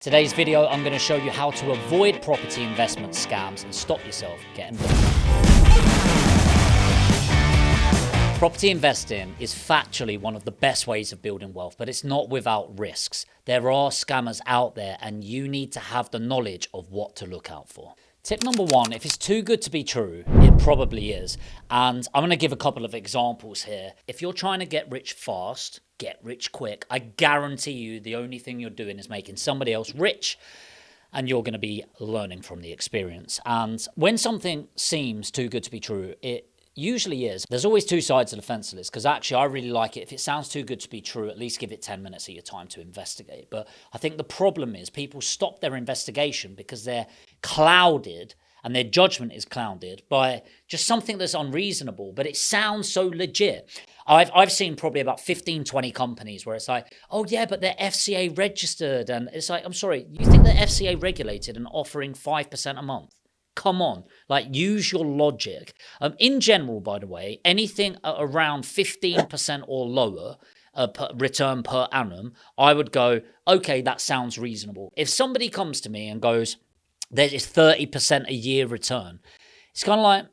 Today's video, I'm going to show you how to avoid property investment scams and stop yourself getting burned. Property investing is factually one of the best ways of building wealth, but it's not without risks. There are scammers out there and you need to have the knowledge of what to look out for. Tip number one, if it's too good to be true, it probably is. And I'm going to give a couple of examples here. If you're trying to get rich fast, get rich quick, I guarantee you the only thing you're doing is making somebody else rich, and you're going to be learning from the experience. And when something seems too good to be true, it usually is. There's always two sides of the fence to this, because actually I really like it. If it sounds too good to be true, at least give it 10 minutes of your time to investigate. But I think the problem is people stop their investigation because they're clouded and their judgment is clouded by just something that's unreasonable, but it sounds so legit. I've seen probably about 15, 20 companies where it's like, oh yeah, but they're FCA registered. And it's like, I'm sorry, you think they're FCA regulated and offering 5% a month? Come on, like use your logic. In general, by the way, anything around 15% or lower return per annum, I would go, okay, that sounds reasonable. If somebody comes to me and goes, there's 30% a year return, it's kind of like,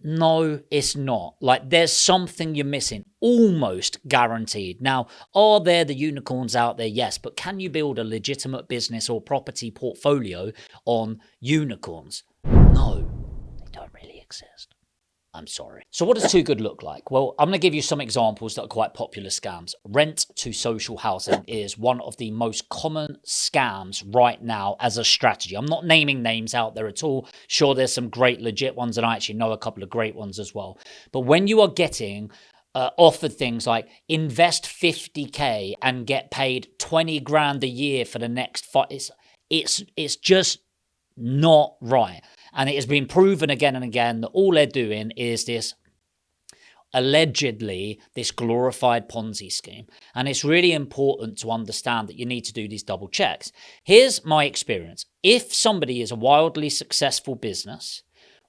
no, it's not. Like there's something you're missing, almost guaranteed. Now, are there the unicorns out there? Yes, but can you build a legitimate business or property portfolio on unicorns? No, they don't really exist. I'm sorry. So what does too good look like? Well, I'm going to give you some examples that are quite popular scams. Rent to social housing is one of the most common scams right now as a strategy. I'm not naming names out there at all. Sure, there's some great legit ones, and I actually know a couple of great ones as well. But when you are getting offered things like invest 50K and get paid 20 grand a year for the next 5, it's just not right. And it has been proven again and again that all they're doing is this, allegedly, this glorified Ponzi scheme. And it's really important to understand that you need to do these double checks. Here's my experience. If somebody is a wildly successful business,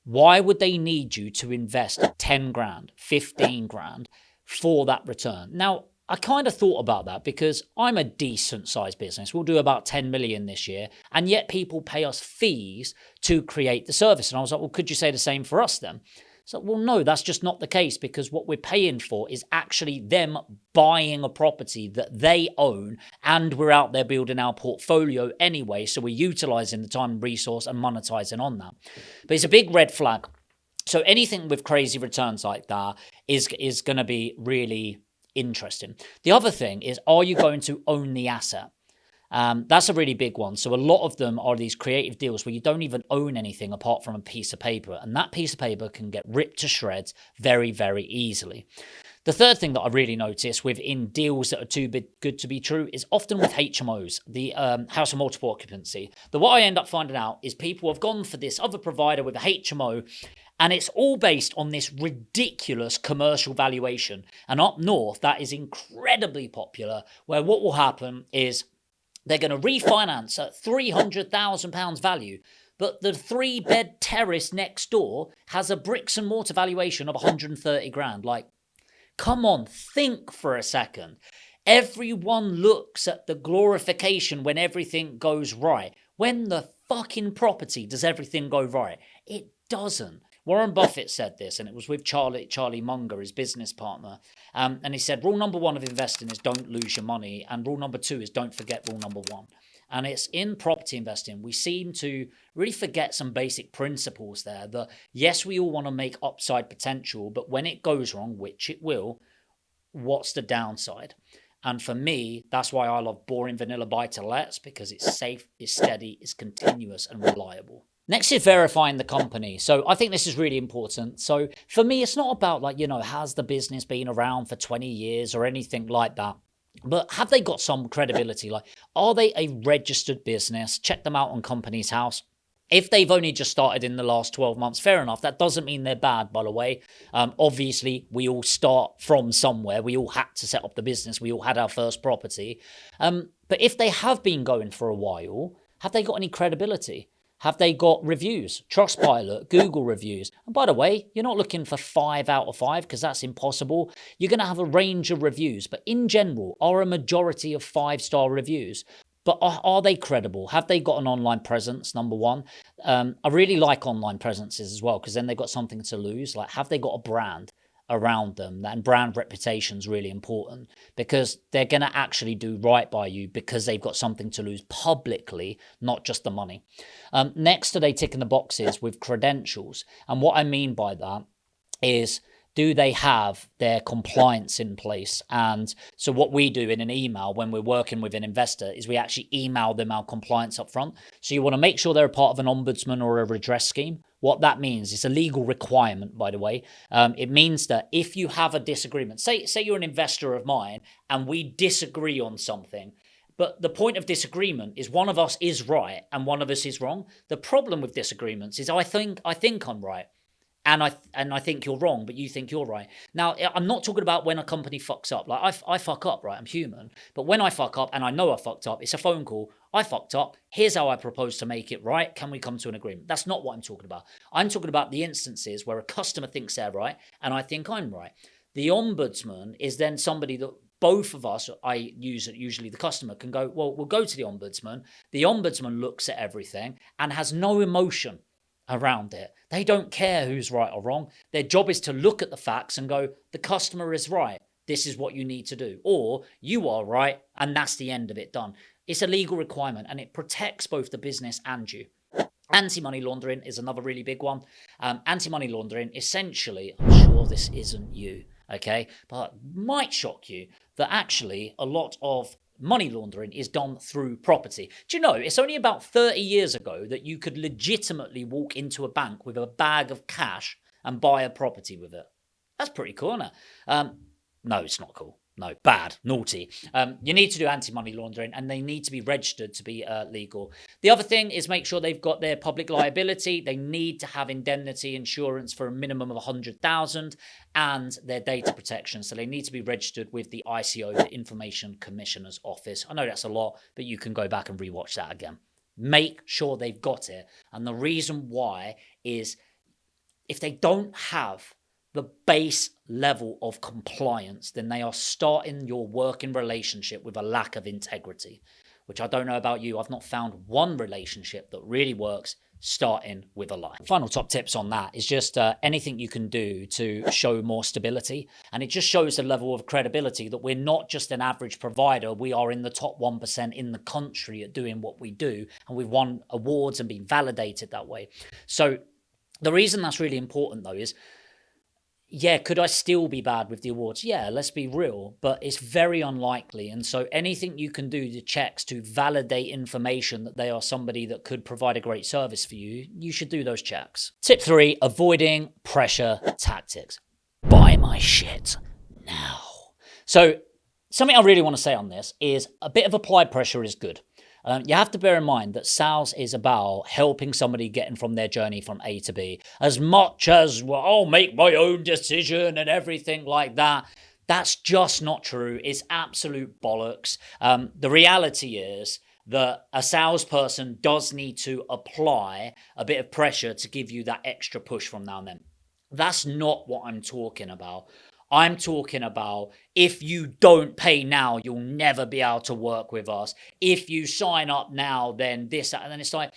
why would they need you to invest 10 grand, 15 grand for that return? Now, I kind of thought about that because I'm a decent sized business. We'll do about 10 million this year. And yet people pay us fees to create the service. And I was like, well, could you say the same for us then? So, well, no, that's just not the case, because what we're paying for is actually them buying a property that they own, and we're out there building our portfolio anyway. So we're utilizing the time and resource and monetizing on that. But it's a big red flag. So anything with crazy returns like that is going to be really interesting. The other thing is, are you going to own the asset? That's a really big one. So a lot of them are these creative deals where you don't even own anything apart from a piece of paper, and that piece of paper can get ripped to shreds very, very easily. The third thing that I really notice within deals that are too good to be true is often with HMOs, the house of multiple occupancy. What I end up finding out is people have gone for this other provider with a HMO, and it's all based on this ridiculous commercial valuation. And up north, that is incredibly popular, where what will happen is they're going to refinance at £300,000 value, but the 3-bed terrace next door has a bricks and mortar valuation of 130 grand. Like, come on, think for a second. Everyone looks at the glorification when everything goes right. When the fucking property does everything go right? It doesn't. Warren Buffett said this, and it was with Charlie Munger, his business partner. And he said, rule number 1 of investing is don't lose your money. And rule number 2 is don't forget rule number 1. And it's in property investing, we seem to really forget some basic principles there that, yes, we all want to make upside potential, but when it goes wrong, which it will, what's the downside? And for me, that's why I love boring vanilla buy-to-lets, because it's safe, it's steady, it's continuous and reliable. Next is verifying the company. So I think this is really important. So for me, it's not about like, has the business been around for 20 years or anything like that? But have they got some credibility? Like, are they a registered business? Check them out on Companies House. If they've only just started in the last 12 months, fair enough. That doesn't mean they're bad, by the way. Obviously, we all start from somewhere. We all had to set up the business. We all had our first property. But if they have been going for a while, have they got any credibility? Have they got reviews? Trustpilot, Google reviews. And by the way, you're not looking for 5 out of 5 because that's impossible. You're going to have a range of reviews. But in general, are a majority of 5-star reviews? but are they credible? Have they got an online presence? Number one. I really like online presences as well, because then they've got something to lose. Like, have they got a brand around them? And brand reputation is really important, because they're going to actually do right by you because they've got something to lose publicly, not just the money. Next, are they ticking the boxes with credentials? And what I mean by that is, do they have their compliance in place? And so what we do in an email when we're working with an investor is we actually email them our compliance up front. So you want to make sure they're a part of an ombudsman or a redress scheme. What that means, it's a legal requirement, by the way. It means that if you have a disagreement, say you're an investor of mine and we disagree on something, but the point of disagreement is one of us is right and one of us is wrong. The problem with disagreements is I think I'm right, and I think you're wrong, but you think you're right. Now, I'm not talking about when a company fucks up. Like, I fuck up, right? I'm human. But when I fuck up and I know I fucked up, it's a phone call. I fucked up. Here's how I propose to make it right. Can we come to an agreement? That's not what I'm talking about. I'm talking about the instances where a customer thinks they're right and I think I'm right. The ombudsman is then somebody that both of us, I use it, usually the customer, can go, well, we'll go to the ombudsman. The ombudsman looks at everything and has no emotion around it. They don't care who's right or wrong. Their job is to look at the facts and go, the customer is right. This is what you need to do. Or you are right, and that's the end of it, done. It's a legal requirement, and it protects both the business and you. Anti-money laundering is another really big one. Anti-money laundering, essentially, I'm sure this isn't you, okay, but might shock you that actually a lot of money laundering is done through property. Do you know, it's only about 30 years ago that you could legitimately walk into a bank with a bag of cash and buy a property with it. That's pretty cool, isn't it? No, it's not cool. No, bad, naughty. You need to do anti-money laundering, and they need to be registered to be legal. The other thing is make sure they've got their public liability. They need to have indemnity insurance for a minimum of 100,000 and their data protection. So they need to be registered with the ICO, the Information Commissioner's Office. I know that's a lot, but you can go back and rewatch that again. Make sure they've got it. And the reason why is if they don't have the base level of compliance, then they are starting your working relationship with a lack of integrity, which I don't know about you. I've not found one relationship that really works starting with a lie. Final top tips on that is just anything you can do to show more stability. And it just shows the level of credibility that we're not just an average provider. We are in the top 1% in the country at doing what we do. And we've won awards and been validated that way. So the reason that's really important, though, is yeah, could I still be bad with the awards? Yeah, let's be real, but it's very unlikely. And so anything you can do to checks to validate information that they are somebody that could provide a great service for you, you should do those checks. Tip 3, avoiding pressure tactics. Buy my shit now. So something I really want to say on this is a bit of applied pressure is good. You have to bear in mind that sales is about helping somebody getting from their journey from A to B. As much as, well, I'll make my own decision and everything like that. That's just not true. It's absolute bollocks. The reality is that a salesperson does need to apply a bit of pressure to give you that extra push from now and then. That's not what I'm talking about. I'm talking about if you don't pay now, you'll never be able to work with us. If you sign up now, then this, that, and then it's like,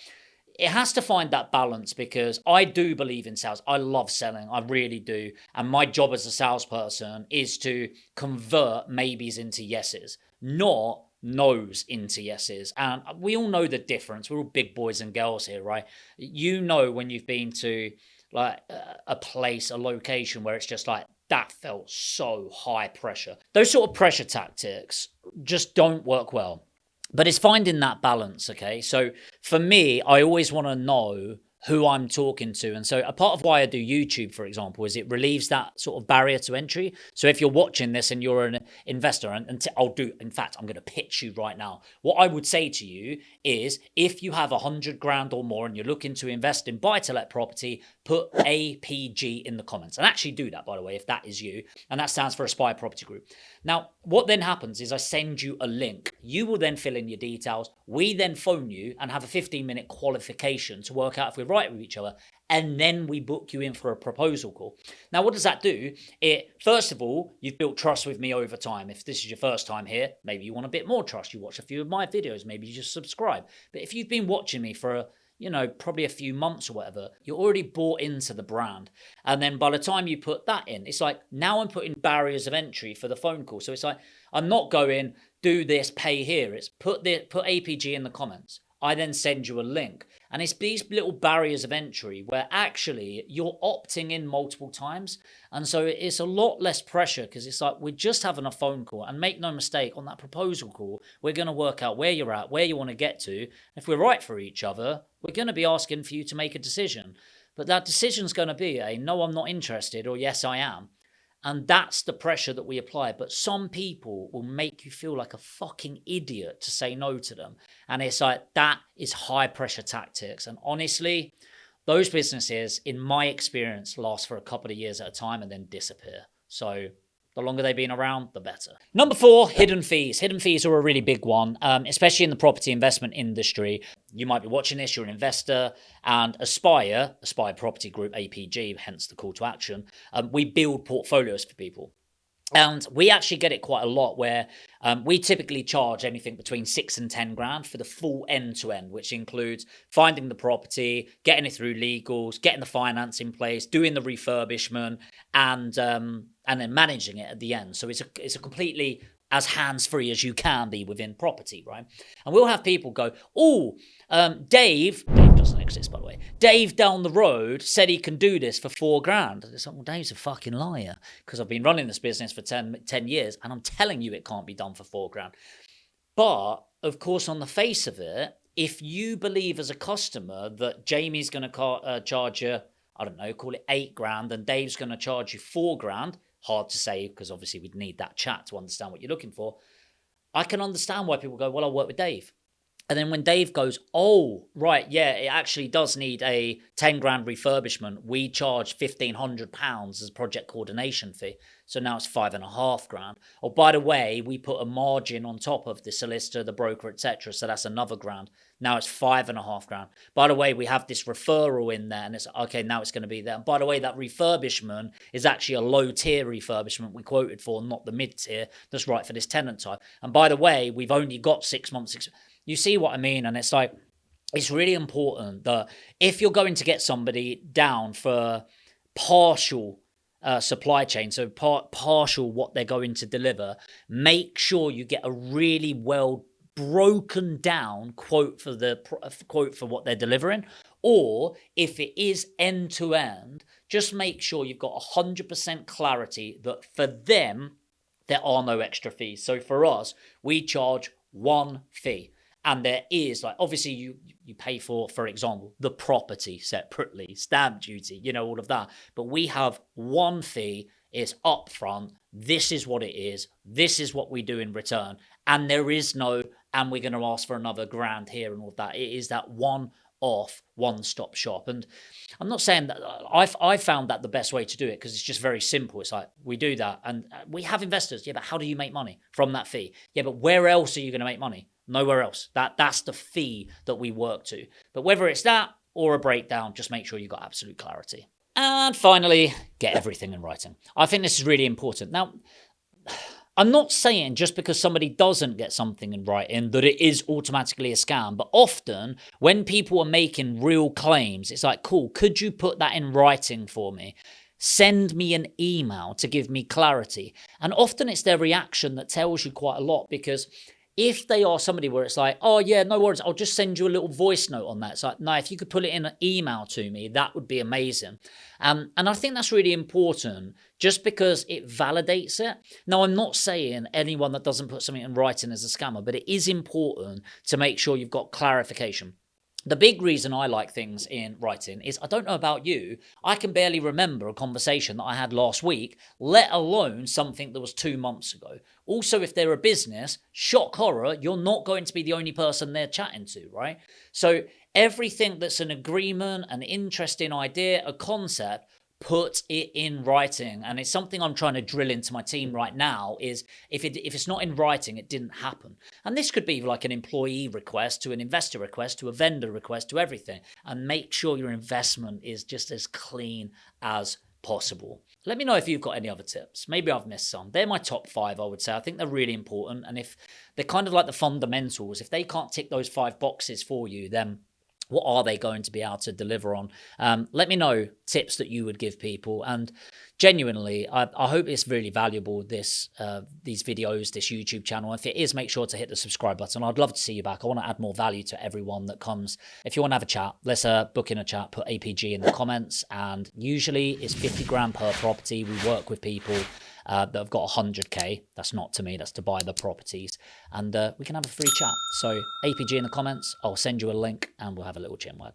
it has to find that balance, because I do believe in sales. I love selling. I really do. And my job as a salesperson is to convert maybes into yeses, not no's into yeses. And we all know the difference. We're all big boys and girls here, right? You know when you've been to like a place, a location where it's just like, that felt so high pressure. Those sort of pressure tactics just don't work well. But it's finding that balance, okay? So for me, I always want to know who I'm talking to. And so a part of why I do YouTube, for example, is it relieves that sort of barrier to entry. So if you're watching this and you're an investor, and in fact, I'm going to pitch you right now. What I would say to you is if you have 100 grand or more and you're looking to invest in buy-to-let property, put APG in the comments. And actually do that, by the way, if that is you. And that stands for Aspire Property Group. Now, what then happens is I send you a link. You will then fill in your details. We then phone you and have a 15-minute qualification to work out if we're right with each other, and then we book you in for a proposal call. Now, what does that do? First of all, you've built trust with me over time. If this is your first time here, maybe you want a bit more trust. You watch a few of my videos, maybe you just subscribe. But if you've been watching me for probably a few months or whatever, you're already bought into the brand. And then by the time you put that in, it's like, now I'm putting barriers of entry for the phone call. So it's like, I'm not going, do this, pay here. It's put APG in the comments. I then send you a link. And it's these little barriers of entry where actually you're opting in multiple times. And so it's a lot less pressure, because it's like, we're just having a phone call. And make no mistake, on that proposal call, we're going to work out where you're at, where you want to get to. If we're right for each other, we're going to be asking for you to make a decision. But that decision's going to be a no, I'm not interested, or yes, I am. And that's the pressure that we apply. But some people will make you feel like a fucking idiot to say no to them. And it's like, that is high pressure tactics. And honestly, those businesses, in my experience, last for a couple of years at a time and then disappear. So the longer they've been around, the better. Number 4, hidden fees. Hidden fees are a really big one, especially in the property investment industry. You might be watching this, you're an investor, and Aspire Property Group, APG, hence the call to action, we build portfolios for people. And we actually get it quite a lot, where we typically charge anything between 6 and 10 grand for the full end to end, which includes finding the property, getting it through legals, getting the finance in place, doing the refurbishment, and then managing it at the end. So it's a completely as hands-free as you can be within property, right? And we'll have people go, Dave doesn't exist, by the way. Dave down the road said he can do this for 4 grand. It's like, well, Dave's a fucking liar, because I've been running this business for 10 years, and I'm telling you it can't be done for 4 grand. But, of course, on the face of it, if you believe as a customer that Jamie's going to charge you, I don't know, call it 8 grand, and Dave's going to charge you 4 grand, hard to say, because obviously we'd need that chat to understand what you're looking for. I can understand why people go, well, I'll work with Dave. And then when Dave goes, oh, right, yeah, it actually does need a 10 grand refurbishment. We charge £1,500 as a project coordination fee. So now it's 5.5 grand. Oh, by the way, we put a margin on top of the solicitor, the broker, etc. So that's another grand. Now it's 5.5 grand. By the way, we have this referral in there, and it's okay, now it's going to be there. And by the way, that refurbishment is actually a low tier refurbishment we quoted for, not the mid tier that's right for this tenant type. And by the way, we've only got 6 months. You see what I mean? And it's like, it's really important that if you're going to get somebody down for partial supply chain, so partial what they're going to deliver, make sure you get a really well broken down quote for what they're delivering. Or if it is end to end, just make sure you've got 100% clarity that for them there are no extra fees. So for us, we charge one fee. And there is, like, obviously you pay for example, the property separately, stamp duty, all of that. But we have one fee, it's upfront. This is what it is. This is what we do in return. And there is no, and we're going to ask for another grand here and all of that. It is that one-stop shop. And I'm not saying that I found that the best way to do it, because it's just very simple. It's like, we do that and we have investors. Yeah, but how do you make money from that fee? Yeah, but where else are you going to make money? Nowhere else. That's the fee that we work to. But whether it's that or a breakdown, just make sure you've got absolute clarity. And finally, get everything in writing. I think this is really important. Now, I'm not saying just because somebody doesn't get something in writing that it is automatically a scam, but often when people are making real claims, it's like, cool, could you put that in writing for me? Send me an email to give me clarity. And often it's their reaction that tells you quite a lot, because if they are somebody where it's like, oh yeah, no worries, I'll just send you a little voice note on that. It's like, no, if you could put it in an email to me, that would be amazing. And I think that's really important, just because it validates it. Now, I'm not saying anyone that doesn't put something in writing is a scammer, but it is important to make sure you've got clarification. The big reason I like things in writing is, I don't know about you, I can barely remember a conversation that I had last week, let alone something that was 2 months ago. Also, if they're a business, shock horror, you're not going to be the only person they're chatting to, right? So everything that's an agreement, an interesting idea, a concept, put it in writing. And it's something I'm trying to drill into my team right now, is if it's not in writing, it didn't happen. And this could be like an employee request to an investor request to a vendor request to everything. And make sure your investment is just as clean as possible. Let me know if you've got any other tips. Maybe I've missed some. They're my top 5, I would say. I think they're really important. And if they're kind of like the fundamentals, if they can't tick those 5 boxes for you, then what are they going to be able to deliver on? Let me know tips that you would give people. And genuinely, I hope it's really valuable, these videos, this YouTube channel. If it is, make sure to hit the subscribe button. I'd love to see you back. I want to add more value to everyone that comes. If you want to have a chat, let's book in a chat, put APG in the comments. And usually it's 50 grand per property. We work with people that have got 100k. That's not to me, that's to buy the properties. And we can have a free chat. So APG in the comments, I'll send you a link and we'll have a little chin wag.